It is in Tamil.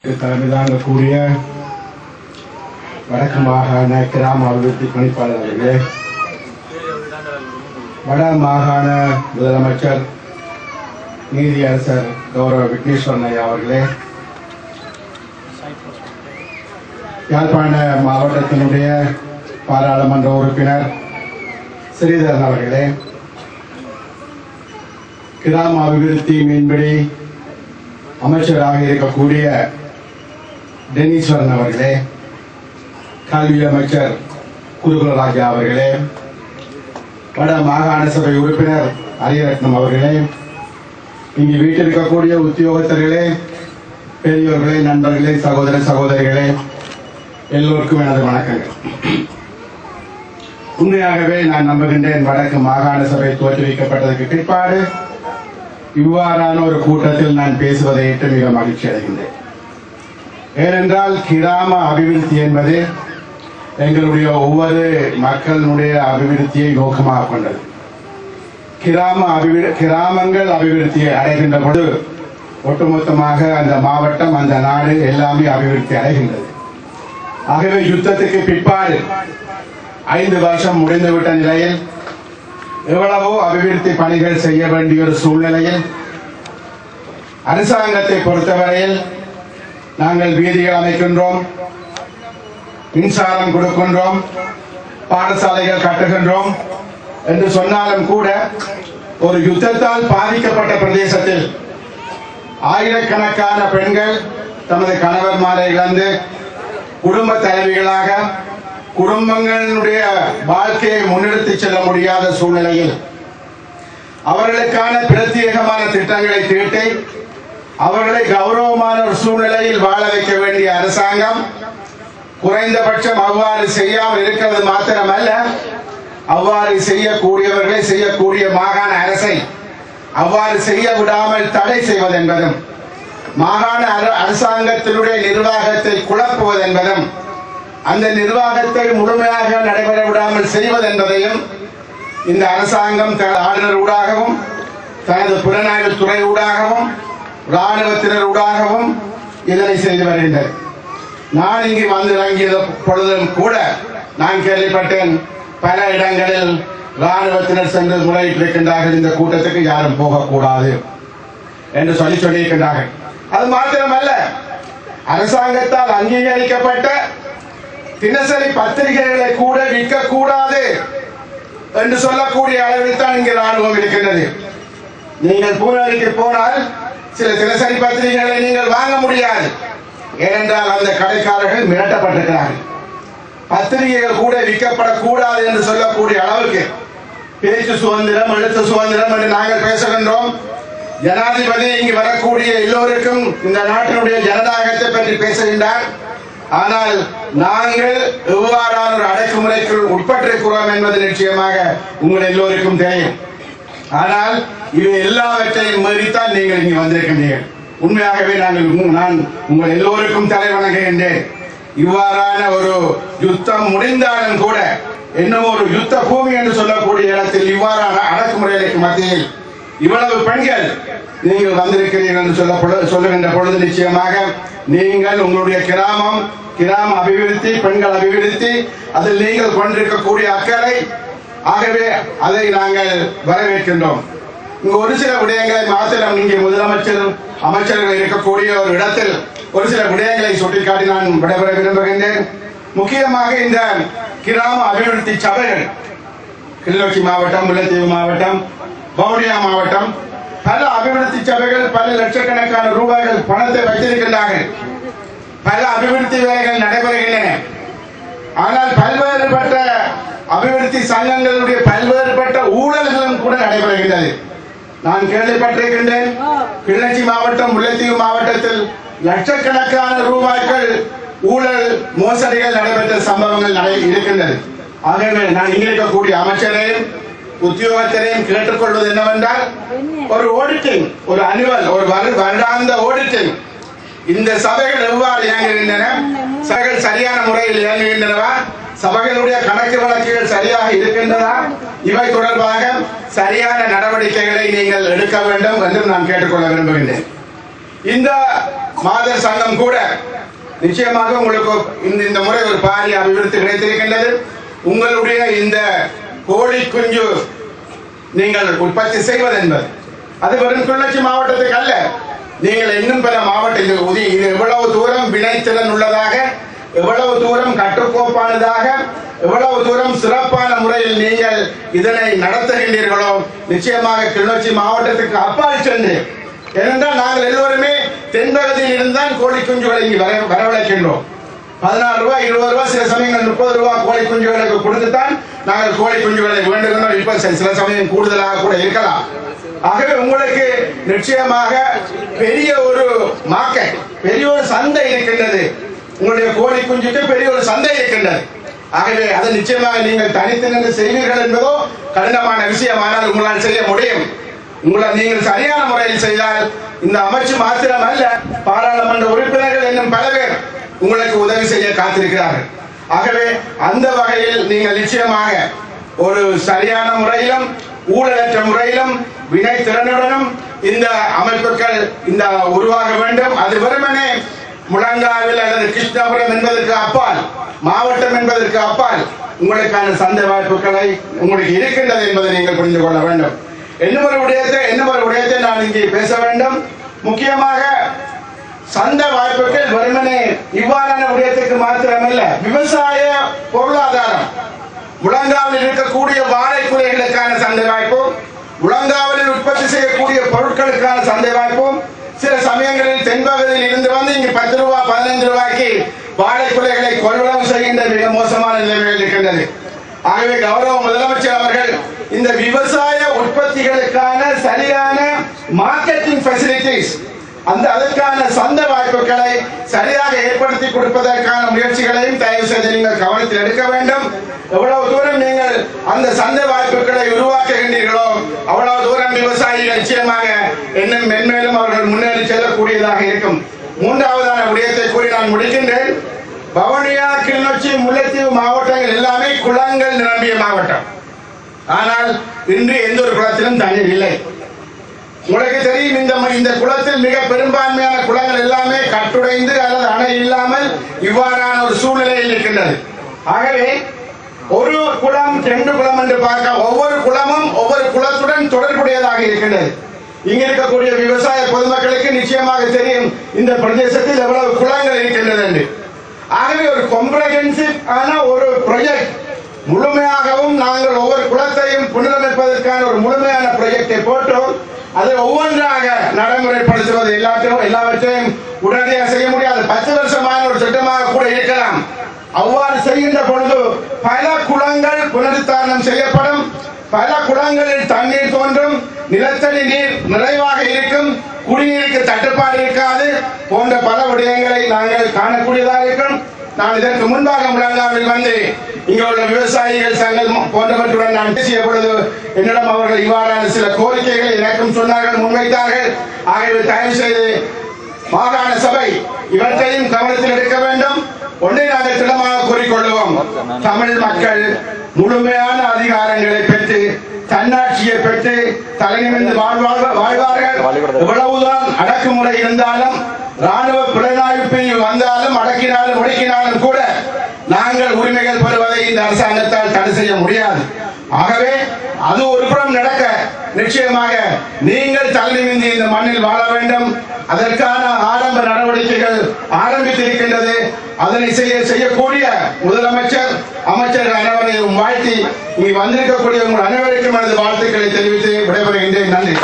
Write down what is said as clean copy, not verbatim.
தலைமை தாங்கக்கூடிய வடக்கு மாகாண கிராம அபிவிருத்தி பணிப்பாளர் அவர்களே, வட மாகாண முதலமைச்சர் நீதியரசர் கௌரவ விக்னேஸ்வரன் ஐயா அவர்களே, யாழ்ப்பாண மாவட்டத்தினுடைய பாராளுமன்ற உறுப்பினர் ஸ்ரீதரன் அவர்களே, கிராம அபிவிருத்தி மீன்பிடி அமைச்சராக இருக்கக்கூடிய டெனிஸ்வரன் அவர்களே, கல்வி அமைச்சர் குருகுலராஜா அவர்களே, வட மாகாண சபை உறுப்பினர் அரியரத்னம் அவர்களே, இங்கு வீட்டிருக்கக்கூடிய உத்தியோகத்தர்களே, பெரியோர்களே, நண்பர்களே, சகோதர சகோதரிகளே, எல்லோருக்கும் எனது வணக்கங்கள். உண்மையாகவே நான் நம்புகின்றேன், வடக்கு மாகாண சபை தோற்றுவிக்கப்பட்டதற்கு பிற்பாடு இவ்வாறான ஒரு கூட்டத்தில் நான் பேசுவதை ஏற்று மிக மகிழ்ச்சி அடைகின்றேன். ஏனென்றால் கிராம அபிவிருத்தி என்பது எங்களுடைய ஒவ்வொரு மக்களுடைய அபிவிருத்தியை நோக்கமாக கொண்டது. கிராமங்கள் அபிவிருத்தியை அடைகின்ற பொழுது ஒட்டுமொத்தமாக அந்த மாவட்டம், அந்த நாடு எல்லாமே அபிவிருத்தி அடைகின்றது. ஆகவே யுத்தத்துக்கு பிற்பாடு 5 வருஷம் முடிந்துவிட்ட நிலையில் எவ்வளவோ அபிவிருத்தி பணிகள் செய்ய வேண்டிய ஒரு சூழ்நிலையில் அரசாங்கத்தை பொறுத்தவரையில் நாங்கள் வீதிகள் அமைக்கின்றோம், மின்சாரம் கொடுக்கின்றோம், பாடசாலைகள் கட்டுகின்றோம் என்று சொன்னாலும் கூட ஒரு யுத்தத்தால் பாதிக்கப்பட்ட பிரதேசத்தில் ஆயிரக்கணக்கான பெண்கள் தமது கணவன்மாரை இழந்து குடும்ப தலைவிகளாக குடும்பங்களுடைய வாழ்க்கையை முன்னெடுத்து செல்ல முடியாத சூழ்நிலையில் அவர்களுக்கான பிரத்யேகமான திட்டங்களை தீட்டி அவர்களை கௌரவமான ஒரு சூழ்நிலையில் வாழ வைக்க வேண்டிய அரசாங்கம் குறைந்தபட்சம் அவ்வாறு செய்யாமல் இருக்கிறது மாத்திரமல்ல, அவ்வாறு செய்யக்கூடியவர்களை, செய்யக்கூடிய மாகாண அரசை அவ்வாறு செய்ய விடாமல் தடை செய்வது என்பதும், மாகாண அரசாங்கத்தினுடைய நிர்வாகத்தை குழப்புவது என்பதும், அந்த நிர்வாகத்தை முழுமையாக நடைபெற விடாமல் செய்வது என்பதையும் இந்த அரசாங்கம் ஆளுநர் ஊடாகவும் தனது புலனாய்வு துறை ஊடாகவும் இராணுவத்தினர் ஊடாகவும் இதனை செய்து வருகின்றனர். நான் இங்கு வந்து இறங்கிய பொழுதும் கூட நான் கேள்விப்பட்டேன், பல இடங்களில் இராணுவத்தினர் சென்று முறையிட்டிருக்கின்றார்கள், இந்த கூட்டத்துக்கு யாரும் போகக்கூடாது என்று சொல்லியிருக்கின்றார்கள். அது மாத்திரமல்ல, அரசாங்கத்தால் அங்கீகரிக்கப்பட்ட தினசரி பத்திரிகைகளை கூட விற்கக்கூடாது என்று சொல்லக்கூடிய அளவில் தான் இங்கு ராணுவம் இருக்கின்றது. நீங்கள் பூனேரிக்கு போனால் சில தினசரி பத்திரிகைகளை நீங்கள் வாங்க முடியாது. ஏனென்றால் அந்த கடைக்காரர்கள் மிரட்டப்பட்டிருக்கிறார்கள். பத்திரிகைகள் கூட விற்கப்படக்கூடாது என்று சொல்லக்கூடிய அளவுக்கு பேச்சு சுதந்திரம், எழுத்து சுதந்திரம் என்று நாங்கள் பேசுகின்றோம். ஜனாதிபதி இங்கு வரக்கூடிய எல்லோருக்கும் இந்த நாட்டினுடைய ஜனநாயகத்தை பற்றி பேசுகின்றார். ஆனால் நாங்கள் எவ்வாறான ஒரு அடக்குமுறைக்குள் உட்பட்டிருக்கிறோம் என்பது நிச்சயமாக உங்கள் எல்லோருக்கும் தெரியும். ஆனால் இது எல்லாவற்றையும் மீறித்தான் நீங்கள் இங்கு வந்திருக்கின்றீர்கள். உண்மையாகவே நான் உங்கள் எல்லோருக்கும் தலை வணங்குகின்றேன். இவ்வாறான ஒரு யுத்தம் முடிந்தாலும் கூட இன்னும் ஒரு யுத்த பூமி என்று சொல்லக்கூடிய இடத்தில் இவ்வாறான அடக்குமுறைகளுக்கு மத்தியில் இவ்வளவு பெண்கள் நீங்கள் வந்திருக்கிறீர்கள் என்று சொல்லுகின்ற பொழுது நிச்சயமாக நீங்கள் உங்களுடைய கிராம அபிவிருத்தி, பெண்கள் அபிவிருத்தி, அதில் நீங்கள் கொண்டிருக்கக்கூடிய அக்கறை, ஆகவே அதை நாங்கள் வரவேற்கின்றோம். இங்கு ஒரு சில விடயங்களை மாத்திரம் இங்கே முதலமைச்சர், அமைச்சர்கள் இருக்கக்கூடிய ஒரு இடத்தில் ஒரு சில விடயங்களை சுட்டிக்காட்டி நான் விடைபெற விரும்புகின்றேன். முக்கியமாக இந்த கிராம அபிவிருத்தி சபைகள் கிளிநொச்சி மாவட்டம், முல்லைத்தீவு மாவட்டம், வவுனியா மாவட்டம், பல அபிவிருத்தி சபைகள் பல லட்சக்கணக்கான ரூபாய்கள் பணத்தை வைத்திருக்கின்றார்கள். பல அபிவிருத்தி வேலைகள் நடைபெறுகின்றன. ஆனால் பல்வேறுபட்ட அபிவிருத்தி சங்கங்களுடைய பல்வேறுபட்ட ஊழல்களும் கூட நடைபெறுகின்றது. நான் கேள்விப்பட்டிருக்கின்றேன், கிளிநொச்சி மாவட்டம், முல்லைத்தீவு மாவட்டத்தில் லட்சக்கணக்கான ரூபாய்கள் ஊழல் மோசடிகள் நடைபெற்ற சம்பவங்கள் இருக்கின்றது. ஆகவே நான் இங்கே இருக்கக்கூடிய அமைச்சரையும் உத்தியோகத்தினையும் கேட்டுக்கொள்வது என்னவென்றால், ஒரு ஆடிட்டிங், ஒரு அனுவல், ஒரு வருடாந்த ஆடிட்டிங், இந்த சபைகள் எவ்வாறு இயங்குகின்றன, சபைகள் சரியான முறையில் இயங்குகின்றனவா, சபைகளுடைய கணக்கு வழக்குகள் சரியாக இருக்கின்றதா, இவை தொடர்பாக சரியான நடவடிக்கைகளை நீங்கள் எடுக்க வேண்டும் என்று நான் கேட்டுக்கொள்ள விரும்புகின்றேன். இந்த மாதர் சங்கம் கூட நிச்சயமாக உங்களுக்கு இந்த முறை ஒரு பாரிய அபிவிருத்தி கிடைத்திருக்கின்றது. உங்களுடைய இந்த கோழி குஞ்சு நீங்கள் உற்பத்தி செய்வது என்பது அது வெறும் கிளிநொச்சி மாவட்டத்துக்கு அல்ல, நீங்கள் இன்னும் பல மாவட்டங்கள் இது எவ்வளவு தூரம் வினைத்திறன் உள்ளதாக, எவ்வளவு தூரம் கட்டுக்கோப்பானதாக, எவ்வளவு தூரம் சிறப்பான முறையில் நீங்கள் இதனை நடத்துகின்றீர்களோ நிச்சயமாக கிளிநொச்சி மாவட்டத்துக்கு அப்பால் சென்று, ஏனென்றால் நாங்கள் எல்லோருமே தென்பகுதியில் இருந்தால் கோழி குஞ்சுகளை இங்கு வரவழைக்கின்றோம். 16 ரூபாய் 20 ரூபாய் சில சமயங்கள் 30 ரூபாய் கோழி குஞ்சுகளுக்கு கொடுத்துத்தான் நாங்கள் கோழி குஞ்சுகளை வேண்டுகின்றோம். இப்ப சில சமயம் கூடுதலாக கூட இருக்கலாம். ஆகவே உங்களுக்கு நிச்சயமாக பெரிய ஒரு மார்க்கெட், பெரிய ஒரு சந்தை இருக்கின்றது. உங்களுடைய கோழி குஞ்சுக்கு பெரிய ஒரு சந்தை இருக்கின்றது. ஆகவே அதை நிச்சயமாக நீங்கள் தனித்து நின்று செய்வீர்கள் என்பதோ கடினமான விஷயமானால் உங்களால் செய்ய முடியும். நீங்கள் சரியான முறையில் செய்தால் இந்த அமைச்சு மாத்திரம் அல்ல, பாராளுமன்ற உறுப்பினர்கள் இன்னும் பல பேர் உங்களுக்கு உதவி செய்ய காத்திருக்கிறார்கள். ஆகவே அந்த வகையில் நீங்கள் நிச்சயமாக ஒரு சரியான முறையிலும் ஊழலற்ற முறையிலும் வினை திறனுடனும் இந்த அமைப்புகள் இந்த உருவாக வேண்டும். அது வெறுமனே முழங்காவில் அல்லது கிருஷ்ணபுரம் என்பதற்கு அப்பால், மாவட்டம் என்பதற்கு அப்பால் உங்களுக்கான சந்தை வாய்ப்புகளை உங்களுக்கு இருக்கின்றது என்பதை நீங்கள் புரிந்து கொள்ள வேண்டும். இன்னொரு விடயத்தை நான் இங்கே பேச வேண்டும். முக்கியமாக சந்தை வாய்ப்புகள் வெறுமனே இவ்வாறான விடயத்துக்கு மாத்திரமல்ல, விவசாய பொருளாதாரம், முழங்காவில் இருக்கக்கூடிய வாழை குலைகளுக்கான சந்தை வாய்ப்பு, முழங்காவில் உற்பத்தி செய்யக்கூடிய பொருட்களுக்கான சந்தை வாய்ப்பும், சில சமயங்களில் தென்பகுதியில் இருந்து வந்து இங்கு 10 ரூபாய் 15 ரூபாய்க்கு வாழை குலைகளை கொள்வனம் செய்கின்ற மிக மோசமான நிலைமைகள் இருக்கின்றது. ஆகவே கௌரவ முதலமைச்சர் அவர்கள் இந்த விவசாய உற்பத்திகளுக்கான சரியான மார்க்கெட்டிங் ஃபெசிலிட்டிஸ், அதற்கான சந்தை வாய்ப்புகளை சரியாக ஏற்படுத்தி கொடுப்பதற்கான முயற்சிகளையும் தயவு செய்து நீங்கள் கவனத்தில் எடுக்க வேண்டும். எவ்வளவு தூரம் நீங்கள் அந்த சந்தை வாய்ப்புகளை உருவாக்குகின்றீர்களோ அவ்வளவு தூரம் விவசாயிகள் நிச்சயமாக இன்னும் மென்மேலும் அவர்கள் முன்னேறி செல்லக்கூடியதாக இருக்கும். மூன்றாவதான விடயத்தை கூறி நான் முடிக்கின்றேன். வவுனியா, கிளிநொச்சி, முல்லைத்தீவு மாவட்டங்கள் எல்லாமே குளங்கள் நிரம்பிய மாவட்டம். ஆனால் இன்று எந்த ஒரு குளத்திலும் தண்ணீர் இல்லை. உங்களுக்கு தெரியும், இந்த குளத்தில் மிக பெரும்பான்மையான குளங்கள் எல்லாமே கட்டுடைந்து அல்லது அணை இல்லாமல் இவ்வாறான ஒரு சூழ்நிலையில் இருக்கின்றது. ஆகவே ஒரு குளம் 2 குளம் என்று பார்க்க, ஒவ்வொரு குளமும் ஒவ்வொரு குளத்துடன் தொடர்புடையதாக இருக்கின்றது. இங்க இருக்கக்கூடிய விவசாய பொதுமக்களுக்கு நிச்சயமாக தெரியும் இந்த பிரதேசத்தில் எவ்வளவு குளங்கள் இருக்கின்றது என்று. ஆகவே ஒரு காம்ப்ரஹென்சிவ் ஆன ஒரு ப்ராஜெக்ட், முழுமையாகவும் நாங்கள் ஒவ்வொரு குளத்தையும் புனரமைப்பதற்கான ஒரு முழுமையான ப்ராஜெக்டை போட்டோம். அதை ஒவ்வொன்றாக நடைமுறைப்படுத்துவது எல்லாவற்றையும் உடனடியாக செய்ய முடியாது. 10 வருஷமான ஒரு திட்டமாக கூட இருக்கலாம். அவ்வாறு செய்கின்ற பொழுது பல குளங்கள் புனருத்தாரணம் செய்யப்படும், பல குளங்களில் தண்ணீர் தோன்றும், நிலத்தடி நீர் நிறைவாக இருக்கும், குடிநீருக்கு தட்டுப்பாடு இருக்காது போன்ற பல விடயங்களை நாங்கள் காணக்கூடியதாக இருக்கும். நான் இதற்கு முன்பாக முழங்காவில் வந்து இங்க உள்ள விவசாயிகள் சங்கம் போன்றவற்றுடன் நான் பேசிய பொழுது என்னிடம் அவர்கள் இவ்வாறான சில கோரிக்கைகளை எனக்கும் சொன்னார்கள், முன்வைத்தார்கள். ஆகவே தயவு செய்து மாகாண சபை இவற்றையும் கவனத்தில் எடுக்க வேண்டும். ஒன்றை நாங்கள் திடமாக கூறிக்கொள்வோம், தமிழ் மக்கள் முழுமையான அதிகாரங்களை பெற்று தன்னாட்சியை பெற்று தலைநிமிர்ந்து வாழ்வார்கள். எவ்வளவுதான் அடக்குமுறை இருந்தாலும், ராணுவ புலனாய்வு பிரிவு வந்தாலும், அடக்கினாலும் ஒடுக்கினாலும் கூட நாங்கள் உரிமைகள் பெறுவதை இந்த அரசாங்கத்தால் தடை செய்ய முடியாது. ஆகவே அது ஒரு புறம் நடக்க நிச்சயமாக நீங்கள் தலைநிமிர்ந்து இந்த மண்ணில் வாழ வேண்டும். அதற்கான ஆரம்ப நடவடிக்கைகள் ஆரம்பித்திருக்கின்றது. அதனை செய்யக்கூடிய முதலமைச்சர், அமைச்சர்கள் அனைவரையும் வாழ்த்தி இங்கு வந்திருக்கக்கூடிய உங்கள் அனைவருக்கும் எனது வாழ்த்துக்களை தெரிவித்து விடைபெறுகின்றேன். நன்றி.